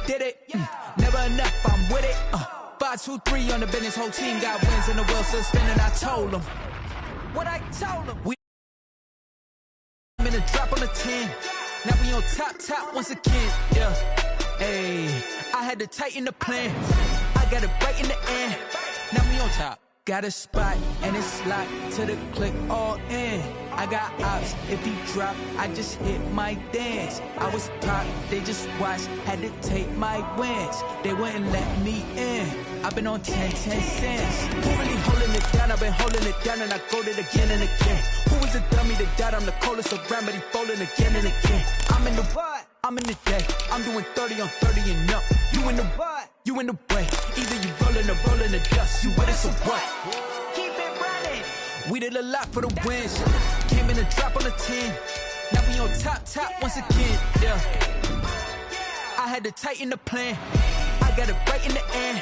did it. Never enough, I'm with it. 5-2-3 on the business, whole team got wins and the wheel still spinning. I told them what I told them. We in a drop on the 10. Now we on top once again. Yeah, hey, I had to tighten the plan. I got it right in the end. Now we on top. Got a spot and it's locked to the click all in. I got ops, if he drop, I just hit my dance. I was top, they just watched, had to take my wins. They wouldn't let me in. I've been on 10 cents. Who really holding it down? I've been holding it down and I go it again and again. Who was the dummy that died? I'm the coldest around, but he folding again and again. I'm in the what? I'm in the day. I'm doing 30 on 30 and up. You in the what? You in the way. Either you rolling or rolling the dust. You with it, so what? Keep it running. We did a lot for the wins. Came in a drop on the 10. Now we on top once again. Yeah. I had to tighten the plan. I got it right in the end.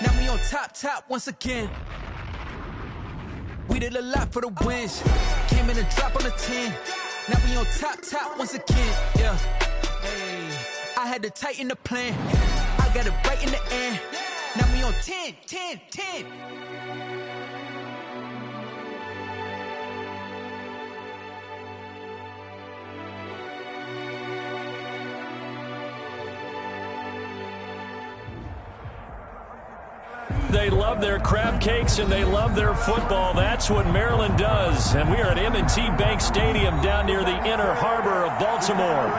Now we on top once again. We did a lot for the wins. Came in a drop on the 10. Now we on top once again. Yeah. Hey, I had to tighten the plan. I got it right in the end. Now we on 10. They love their crab cakes and they love their football. That's what Maryland does. And we are at M&T Bank Stadium down near the inner harbor of Baltimore.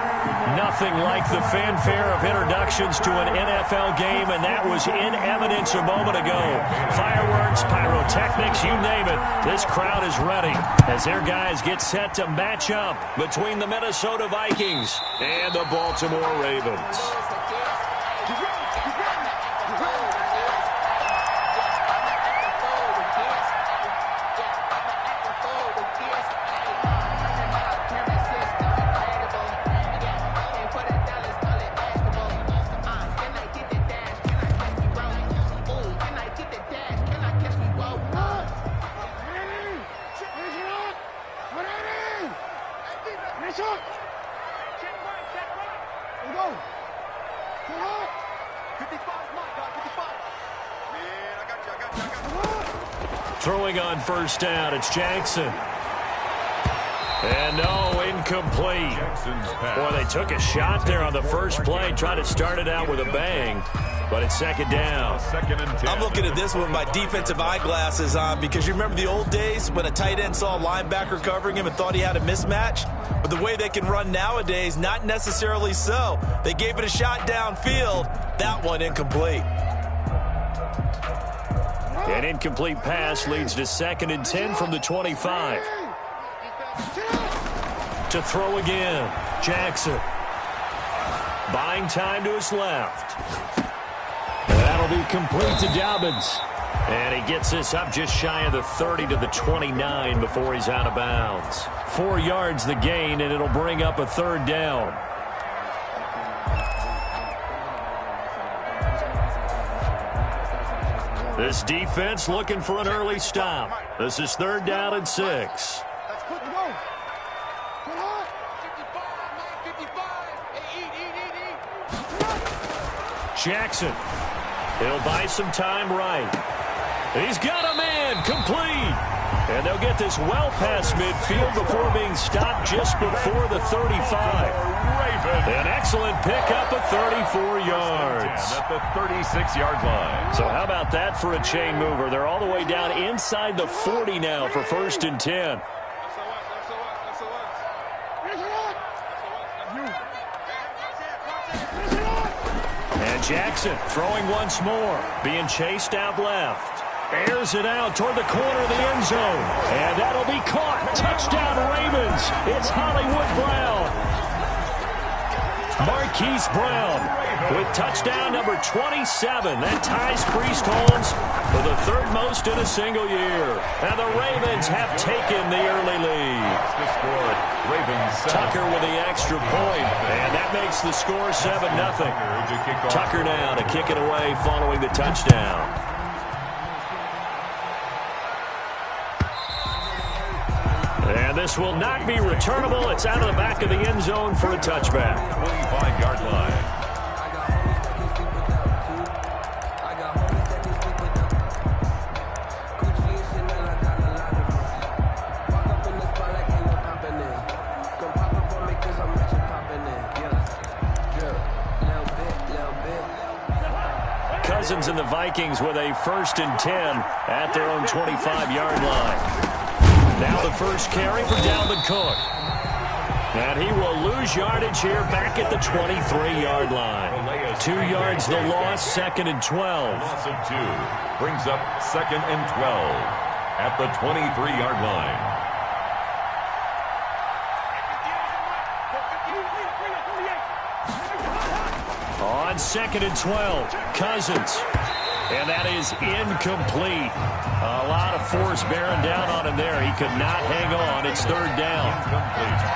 Nothing like the fanfare of introductions to an NFL game, and that was in evidence a moment ago. Fireworks, pyrotechnics, you name it. This crowd is ready as their guys get set to match up between the Minnesota Vikings and the Baltimore Ravens. Throwing on first down, it's Jackson. And no, incomplete. Boy, they took a shot there on the first play, trying to start it out with a bang, but it's second down. I'm looking at this one with my defensive eyeglasses on because you remember the old days when a tight end saw a linebacker covering him and thought he had a mismatch? But the way they can run nowadays, not necessarily so. They gave it a shot downfield. That one incomplete. An incomplete pass leads to 2nd and 10 from the 25. To throw again, Jackson. Buying time to his left. That'll be complete to Dobbins. And he gets this up just shy of the 30 to the 29 before he's out of bounds. 4 yards the gain, and it'll bring up a third down. This defense looking for an early stop. This is 3rd down and 6. Jackson. He'll buy some time right. He's got a man complete. And they'll get this well past midfield before being stopped just before the 35. An excellent pickup of 34 yards. At the 36-yard line. So how about that for a chain mover? They're all the way down inside the 40 now for 1st and 10. And Jackson throwing once more, being chased out left. Airs it out toward the corner of the end zone. And that'll be caught. Touchdown Ravens. It's Hollywood Brown. Marquise Brown with touchdown number 27. That ties Priest Holmes for the 3rd most in a single year. And the Ravens have taken the early lead. Tucker with the extra point. And that makes the score 7-0. Tucker now to kick it away following the touchdown. And this will not be returnable. It's out of the back of the end zone for a touchback. 25-yard line. Cousins and the Vikings with a 1st and 10 at their own 25-yard line. Now the first carry for Dalvin Cook. And he will lose yardage here back at the 23-yard line. 2 yards the loss, 2nd and 12. Loss of 2 brings up 2nd and 12 at the 23-yard line. On 2nd and 12, Cousins. And that is incomplete. A lot of force bearing down on him there. He could not hang on. It's 3rd down.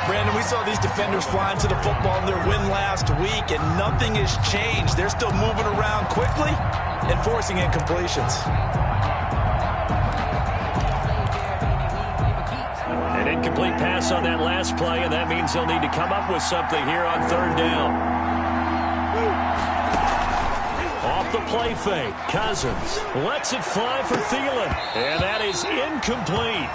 Brandon, we saw these defenders flying to the football in their win last week, and nothing has changed. They're still moving around quickly and forcing incompletions. An incomplete pass on that last play, and that means they'll need to come up with something here on 3rd down. Off the play fake, Cousins lets it fly for Thielen, and that is incomplete.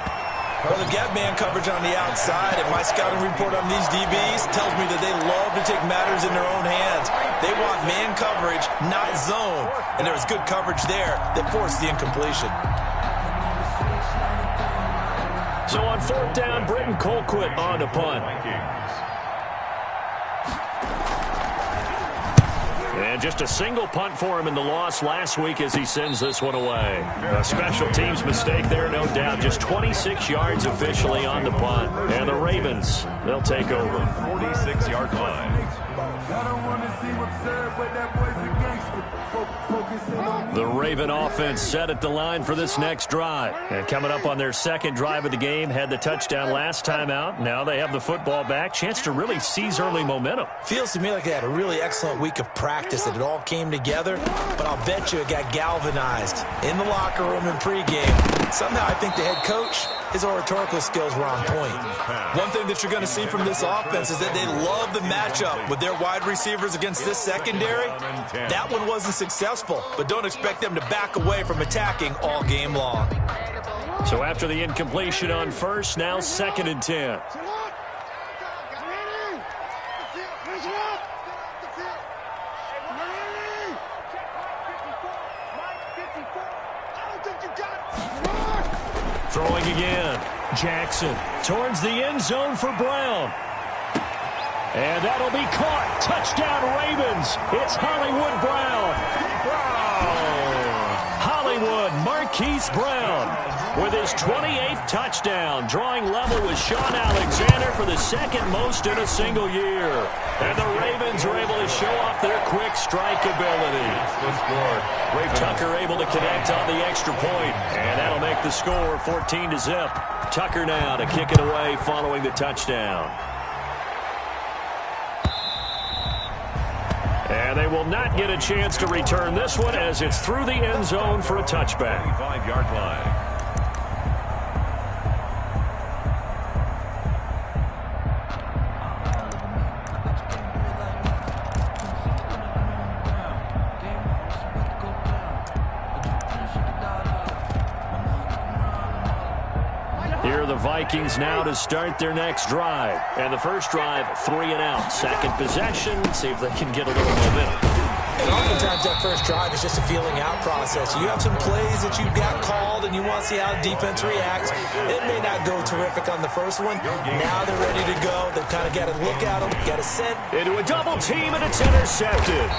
Well, the gap man coverage on the outside, and my scouting report on these DBs tells me that they love to take matters in their own hands. They want man coverage, not zone, and there was good coverage there that forced the incompletion. So on 4th down, Britton Colquitt on to punt. And just a single punt for him in the loss last week as he sends this one away. A special teams mistake there, no doubt. Just 26 yards officially on the punt. And the Ravens, they'll take over. 46-yard line. The Raven offense set at the line for this next drive. And coming up on their 2nd drive of the game, had the touchdown last time out. Now they have the football back. Chance to really seize early momentum. Feels to me like they had a really excellent week of practice, that it all came together, but I'll bet you it got galvanized in the locker room in pregame. Somehow I think the head coach, his oratorical skills were on point. One thing that you're going to see from this offense is that they love the matchup with their wide receivers against this secondary. That one wasn't successful, but don't expect them to back away from attacking all game long. So after the incompletion on 1st, now 2nd and 10. Throwing again. Jackson towards the end zone for Brown. And that'll be caught. Touchdown Ravens. It's Hollywood Brown. Hollywood Marquise Brown with his 28th touchdown, drawing level with Sean Alexander for the 2nd most in a single year. And the Ravens are able to show off their quick strike ability. Tucker able to connect on the extra point, and that'll make the score 14-0. Tucker now to kick it away following the touchdown. And they will not get a chance to return this one as it's through the end zone for a touchback. 5-yard line. Here are the Vikings now to start their next drive. And the first drive, 3 and out. 2nd possession, see if they can get a little momentum. And oftentimes that first drive is just a feeling out process. You have some plays that you've got called and you want to see how the defense reacts. It may not go terrific on the first one. Now they're ready to go. They've kind of got to look at them, got to set. Into a double team, and it's intercepted.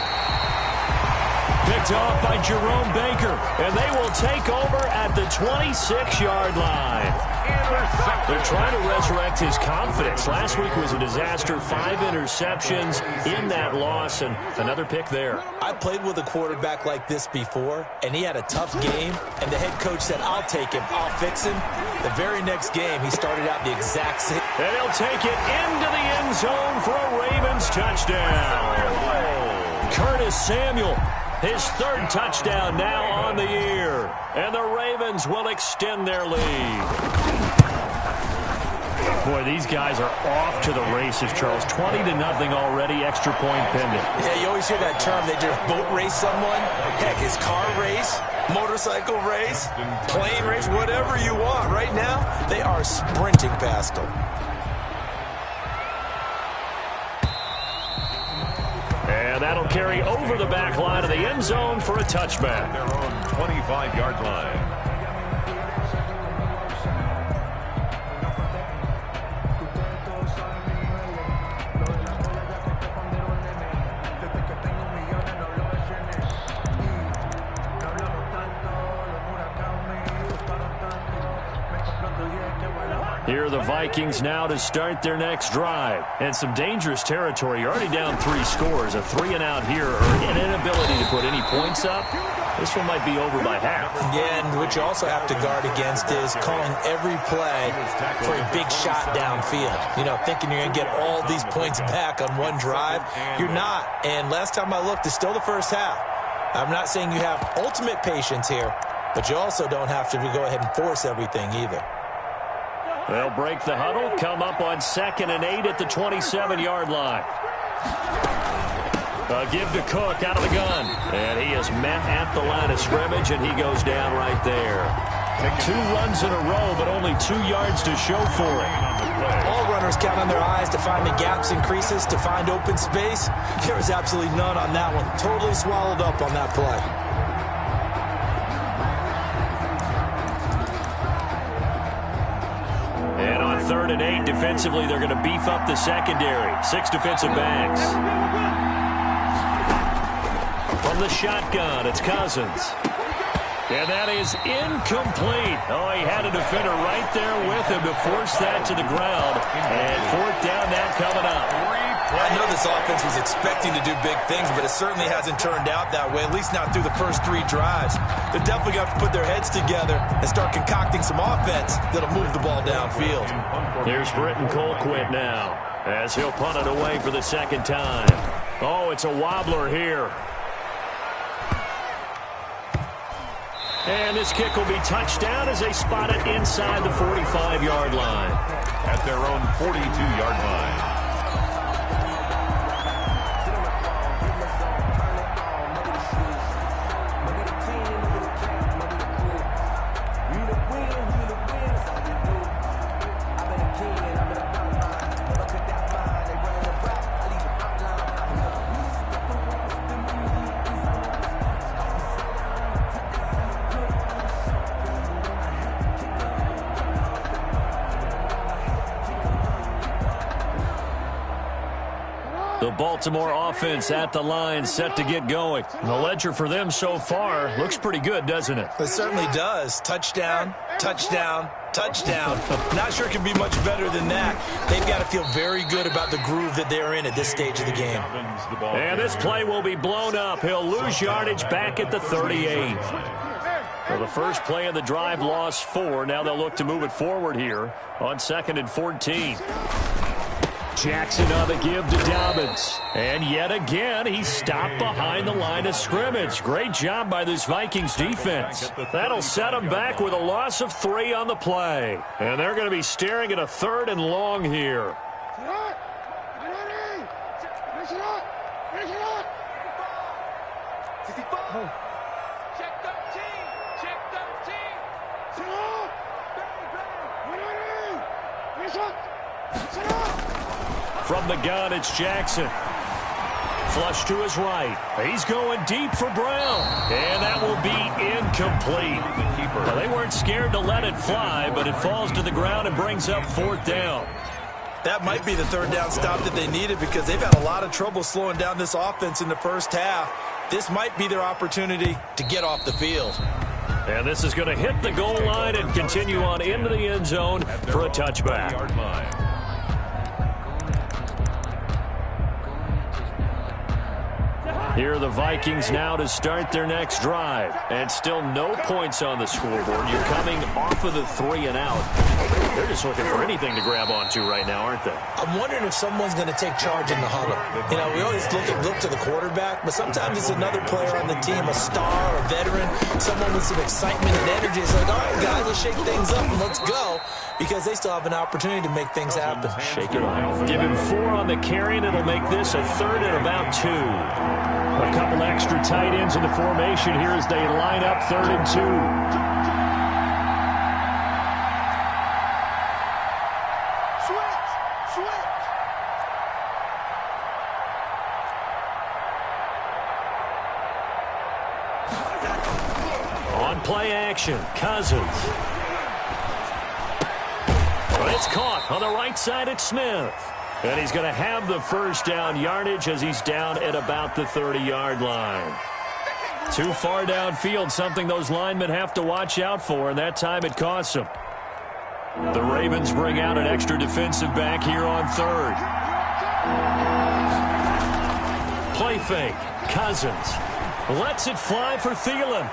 Picked off by Jerome Baker, and they will take over at the 26-yard line. They're trying to resurrect his confidence. Last week was a disaster. 5 interceptions in that loss, and another pick there. I played with a quarterback like this before, and he had a tough game, and the head coach said, I'll take him, I'll fix him. The very next game, he started out the exact same. And he'll take it into the end zone for a Ravens touchdown. Curtis Samuel. His 3rd touchdown now on the year. And the Ravens will extend their lead. Boy, these guys are off to the races, Charles. 20-0 already, extra point pending. Yeah, you always hear that term. They just boat race someone. Heck, it's car race, motorcycle race, plane race, whatever you want. Right now, they are sprinting past them. And That'll carry over the back line of the end zone for a touchback. Their own 25-yard line. Here are the Vikings now to start their next drive. And some dangerous territory. You're already down 3 scores. A 3-and-out here or an inability to put any points up. This one might be over by half. Yeah, and what you also have to guard against is calling every play for a big shot downfield. You know, thinking you're going to get all these points back on one drive. You're not. And last time I looked, it's still the first half. I'm not saying you have ultimate patience here, but you also don't have to go ahead and force everything either. They'll break the huddle, come up on 2nd and 8 at the 27-yard line. A give to Cook out of the gun. And he is met at the line of scrimmage, and he goes down right there. 2 runs in a row, but only 2 yards to show for it. All runners count on their eyes to find the gaps and creases, to find open space. There was absolutely none on that one. Totally swallowed up on that play. And on 3rd and 8, defensively, they're going to beef up the secondary. 6 defensive backs. From the shotgun, it's Cousins. And that is incomplete. Oh, he had a defender right there with him to force that to the ground. And 4th down now coming up. I know this offense was expecting to do big things, but it certainly hasn't turned out that way, at least not through the first 3 drives. They're definitely going to have to put their heads together and start concocting some offense that'll move the ball downfield. Here's Britton Colquitt now as he'll punt it away for the 2nd time. Oh, it's a wobbler here. And this kick will be touchdown as they spot it inside the 45-yard line. At their own 42-yard line. The Baltimore offense at the line, set to get going. The ledger for them so far looks pretty good, doesn't it? It certainly does. Touchdown, touchdown, touchdown. Not sure it can be much better than that. They've got to feel very good about the groove that they're in at this stage of the game. And this play will be blown up. He'll lose yardage back at the 38. So the first play of the drive lost 4. Now they'll look to move it forward here on 2nd and 14. Jackson on the give to Dobbins. And yet again, he's stopped behind the line of scrimmage. Great job by this Vikings defense. That'll set them back with a loss of 3 on the play. And they're going to be staring at a 3rd and long here. From the gun, it's Jackson. Flush to his right. He's going deep for Brown. And that will be incomplete. Well, they weren't scared to let it fly, but it falls to the ground and brings up 4th down. That might be the 3rd down stop that they needed because they've had a lot of trouble slowing down this offense in the first half. This might be their opportunity to get off the field. And this is going to hit the goal line and continue on into the end zone for a touchback. Here are the Vikings now to start their next drive. And still no points on the scoreboard. You're coming off of the 3-and-out. They're just looking for anything to grab onto right now, aren't they? I'm wondering if someone's going to take charge in the huddle. You know, we always look to the quarterback, but sometimes it's another player on the team, a star, a veteran, someone with some excitement and energy. It's like, all right, guys, let's shake things up and let's go, because they still have an opportunity to make things happen. Shake it off. Give him 4 on the carry, and it'll make this a 3rd and about 2. A couple extra tight ends in the formation here as they line up 3rd and 2. On play action, Cousins. But it's caught on the right side at Smith. And he's going to have the first down yardage as he's down at about the 30-yard line. Too far downfield, something those linemen have to watch out for, and that time it costs them. The Ravens bring out an extra defensive back here on third. Play fake. Cousins lets it fly for Thielen.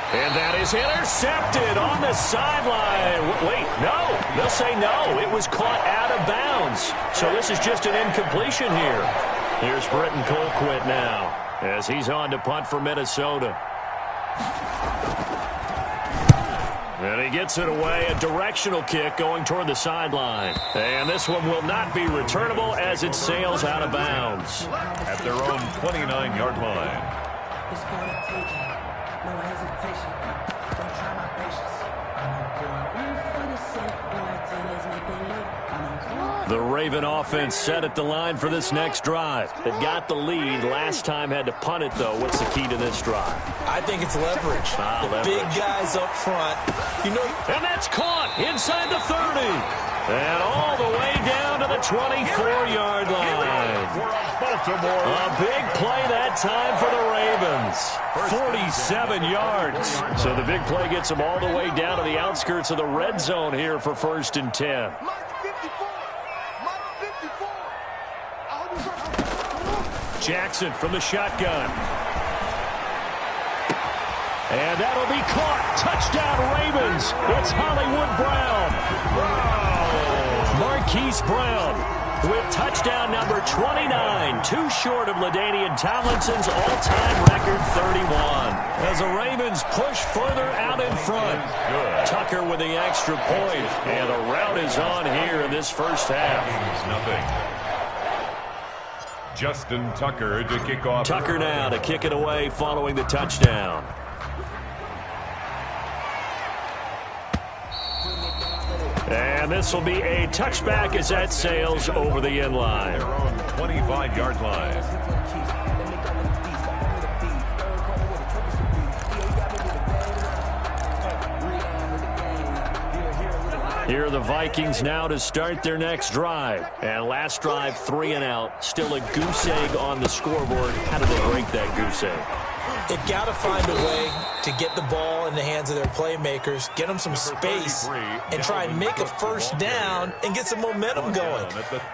And that is intercepted on the sideline. Wait, no. They'll say no. It was caught out of bounds. So this is just an incompletion here. Here's Britton Colquitt now as he's on to punt for Minnesota. And he gets it away, a directional kick going toward the sideline. And this one will not be returnable as it sails out of bounds. At their own 29-yard line. It's going to take it. No hesitation. Don't try my patience. The Raven offense set at the line for this next drive. It got the lead. Last time had to punt it, though. What's the key to this drive? I think it's leverage. Big guys up front. And that's caught inside the 30. And all the way down to the 24-yard line. A big play that time for the Ravens. 47 yards. So the big play gets them all the way down to the outskirts of the red zone here for 1st and 10. Jackson from the shotgun. And that'll be caught. Touchdown Ravens. It's Hollywood Brown. Marquise Brown with touchdown number 29. Too short of LaDainian Tomlinson's all-time record 31. As the Ravens push further out in front. Tucker with the extra point. And the rout is on here in this first half. Nothing. Justin Tucker to kick off. Tucker now to kick it away following the touchdown. And this will be a touchback as that sails over the end line. Their own 25-yard line. Here are the Vikings now to start their next drive. And last drive, 3 and out. Still a goose egg on the scoreboard. How do they break that goose egg? They've got to find a way to get the ball in the hands of their playmakers, get them some space, and try and make a first down and get some momentum going.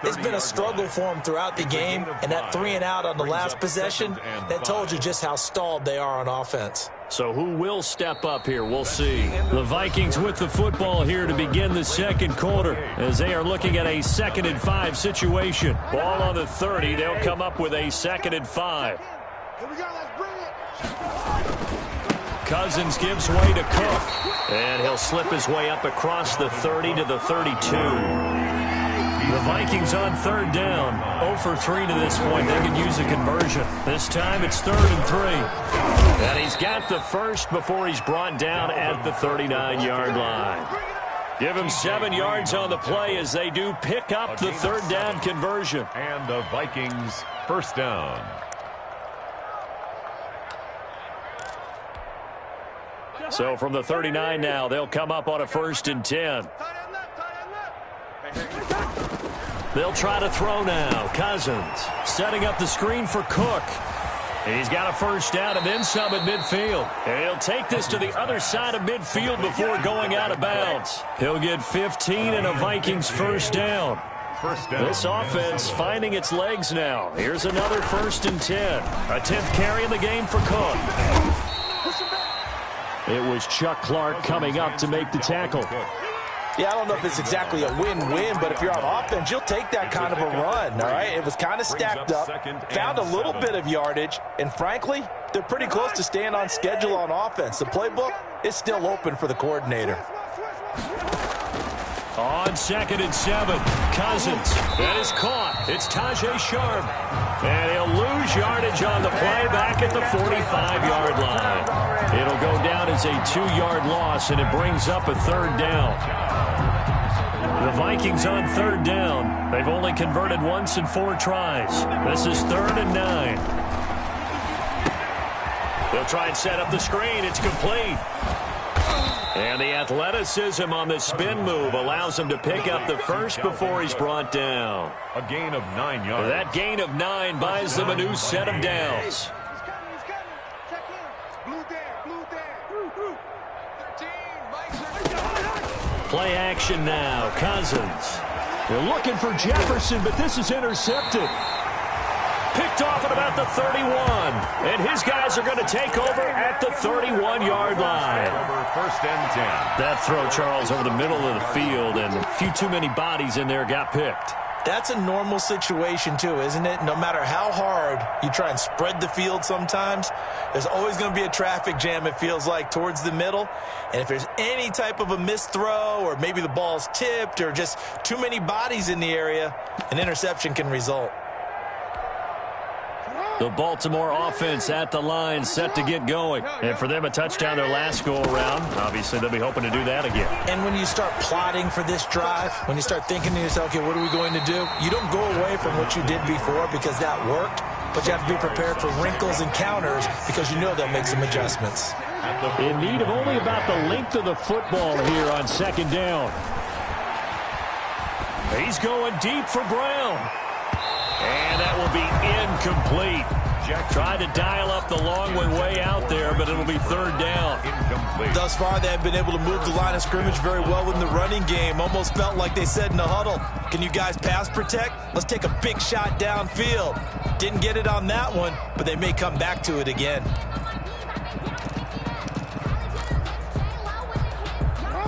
It's been a struggle for them throughout the game, and that 3 and out on the last possession, that told you just how stalled they are on offense. So who will step up here? We'll see. The Vikings with the football here to begin the second quarter as they are looking at a 2nd and 5 situation. Ball on the 30. They'll come up with a 2nd and 5. Here we go. Let's bring it. Cousins gives way to Cook. And he'll slip his way up across the 30 to the 32. The Vikings on 3rd down. 0 for 3 to this point. They could use a conversion. This time it's 3rd and 3. And he's got the first before he's brought down at the 39-yard line. Give him 7 yards on the play as they do pick up the 3rd down conversion. And the Vikings first down. So from the 39 now, they'll come up on a 1st and 10. They'll try to throw now. Cousins setting up the screen for Cook. He's got a first down and then some at midfield. And he'll take this to the other side of midfield before going out of bounds. He'll get 15 and a Vikings first down. This offense finding its legs now. Here's another 1st and 10. A 10th carry in the game for Cook. It was Chuck Clark coming up to make the tackle. Yeah, I don't know if it's exactly a win-win, but if you're on offense, you'll take that kind of a run, all right? It was kind of stacked up, found a little bit of yardage, and frankly, they're pretty close to staying on schedule on offense. The playbook is still open for the coordinator. On 2nd and 7, Cousins. That is caught. It's Tajay Sharp. And he'll lose yardage on the play back at the 45-yard line. It'll go down as a 2-yard loss, and it brings up a 3rd down. The Vikings on 3rd down. They've only converted once in 4 tries. This is 3rd and 9. They'll He'll try and set up the screen. It's complete. And the athleticism on the spin move allows him to pick up the first before he's brought down. A gain of 9 yards. That gain of 9 buys them a new set of downs. Play action now. Cousins. They're looking for Jefferson, but this is intercepted. Picked off at about the 31. And his guys are going to take over at the 31-yard line. First and 10. That throw, Charles, over the middle of the field, and a few too many bodies in there got picked. That's a normal situation, too, isn't it? No matter how hard you try and spread the field sometimes, there's always going to be a traffic jam, it feels like, towards the middle. And if there's any type of a missed throw or maybe the ball's tipped or just too many bodies in the area, an interception can result. The Baltimore offense at the line set to get going. And for them, a touchdown their last go-around. Obviously, they'll be hoping to do that again. And when you start plotting for this drive, when you start thinking to yourself, okay, what are we going to do? You don't go away from what you did before because that worked, but you have to be prepared for wrinkles and counters because you know they'll make some adjustments. In need of only about the length of the football here on second down. He's going deep for Brown. And that will be incomplete. Tried to dial up the long way out there, but it'll be third down. Incomplete. Thus far, they have been able to move the line of scrimmage very well in the running game. Almost felt like they said in the huddle, can you guys pass protect? Let's take a big shot downfield. Didn't get it on that one, but they may come back to it again.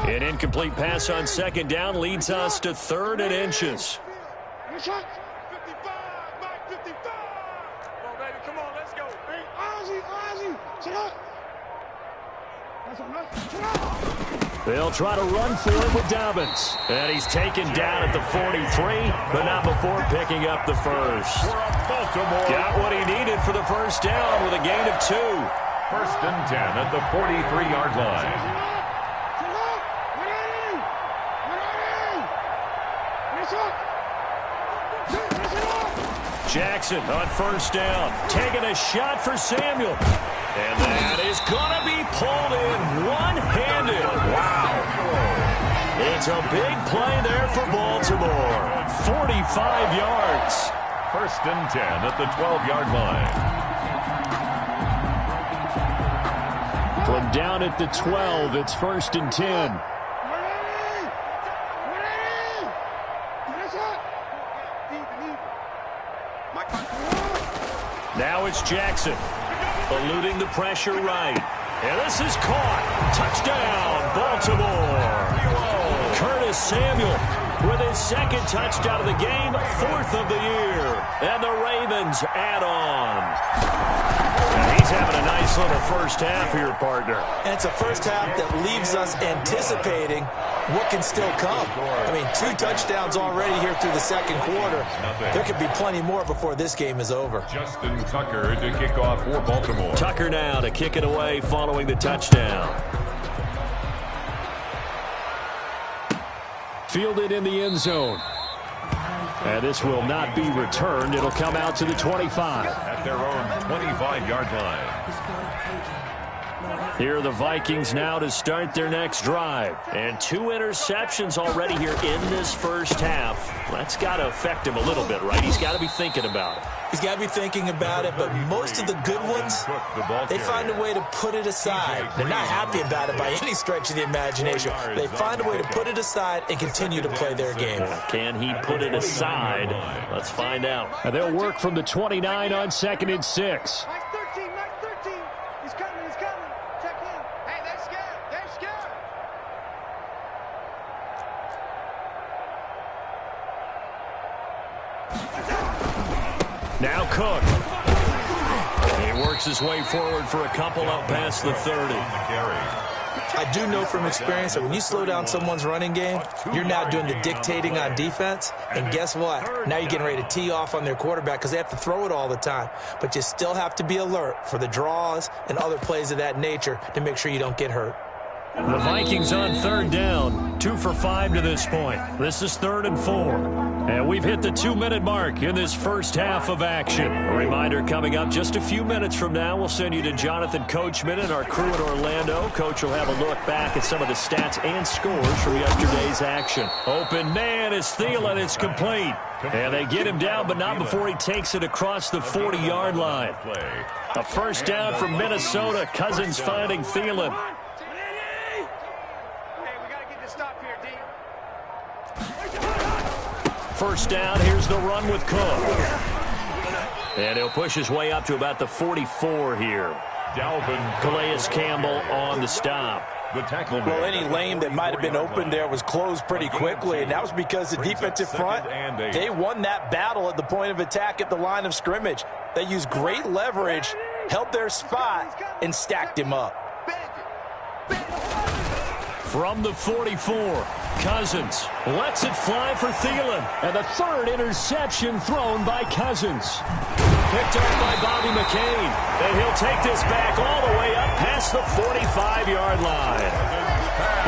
An incomplete pass on second down leads us to 3rd and inches. They'll try to run for it with Dobbins. And he's taken down at the 43, but not before picking up the first. Got what he needed for the first down with a gain of 2. First and 10 at the 43-yard line. Jackson on first down, taking a shot for Samuel. And that is going to be pulled in one-handed. Wow. It's a big play there for Baltimore. 45 yards. First and 10 at the 12-yard line. From down at the 12, it's first and 10. Now it's Jackson, eluding the pressure right. And this is caught. Touchdown, Baltimore. Curtis Samuel with his second touchdown of the game, 4th of the year. And the Ravens add on. And he's having a nice little first half here, partner. And it's a first half that leaves us anticipating what can still come. I mean, 2 touchdowns already here through the second quarter. There could be plenty more before this game is over. Justin Tucker to kick off for Baltimore. Tucker now to kick it away following the touchdown. Fielded in the end zone. And this will not be returned. It'll come out to the 25. At their own 25-yard line. Here are the Vikings now to start their next drive. And 2 interceptions already here in this first half. That's got to affect him a little bit, right? He's got to be thinking about it. He's got to be thinking about it, but most of the good ones, they find a way to put it aside. They're not happy about it by any stretch of the imagination. They find a way to put it aside and continue to play their game. Can he put it aside? Let's find out. And they'll work from the 29 on 2nd and 6. Now Cook. He works his way forward for a couple up past the 30. I do know from experience that when you slow down someone's running game, you're now doing the dictating on defense. And guess what? Now you're getting ready to tee off on their quarterback because they have to throw it all the time. But you still have to be alert for the draws and other plays of that nature to make sure you don't get hurt. The Vikings on 3rd down. 2 for 5 to this point. This is 3rd and 4. And we've hit the 2-minute mark in this first half of action. A reminder coming up just a few minutes from now, we'll send you to Jonathan Coachman and our crew in Orlando. Coach will have a look back at some of the stats and scores from yesterday's action. Open man is Thielen. It's complete. And they get him down, but not before he takes it across the 40-yard line. A first down from Minnesota. Cousins finding Thielen. First down, here's the run with Cook. And he'll push his way up to about the 44 here. Calais Campbell on the stop. Well, any lane that might have been open there was closed pretty quickly, and that was because the defensive front, they won that battle at the point of attack at the line of scrimmage. They used great leverage, held their spot, and stacked him up. From the 44, Cousins lets it fly for Thielen. And the third interception thrown by Cousins. Picked up by Bobby McCain. And he'll take this back all the way up past the 45-yard line.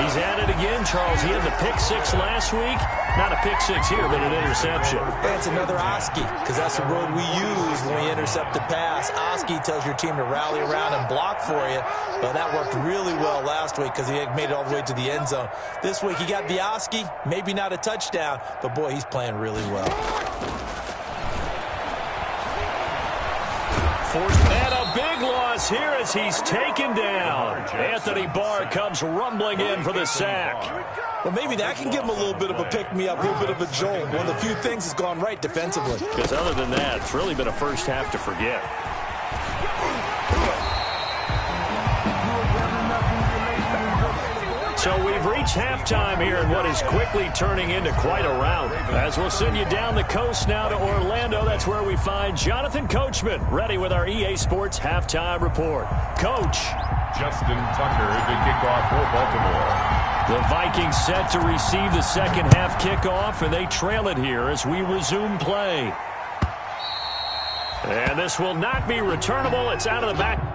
He's at it again, Charles. He had the pick six last week. Not a pick six here, but an interception. That's another Oski, because that's the word we use when we intercept a pass. Oski tells your team to rally around and block for you. But that worked really well last week because he made it all the way to the end zone. This week he got the Oski, maybe not a touchdown, but boy, he's playing really well. And a big loss here as he's taken down. Anthony Barr comes rumbling in for the sack. Well, maybe that can give him a little bit of a pick-me-up, a little bit of a jolt. One of the few things that's gone right defensively. Because other than that, it's really been a first half to forget. So we've reached halftime here in what is quickly turning into quite a rout. As we'll send you down the coast now to Orlando, that's where we find Jonathan Coachman, ready with our EA Sports Halftime Report. Coach. Justin Tucker, the kickoff for Baltimore. The Vikings set to receive the second half kickoff, and they trail it here as we resume play. And this will not be returnable. It's out of the back.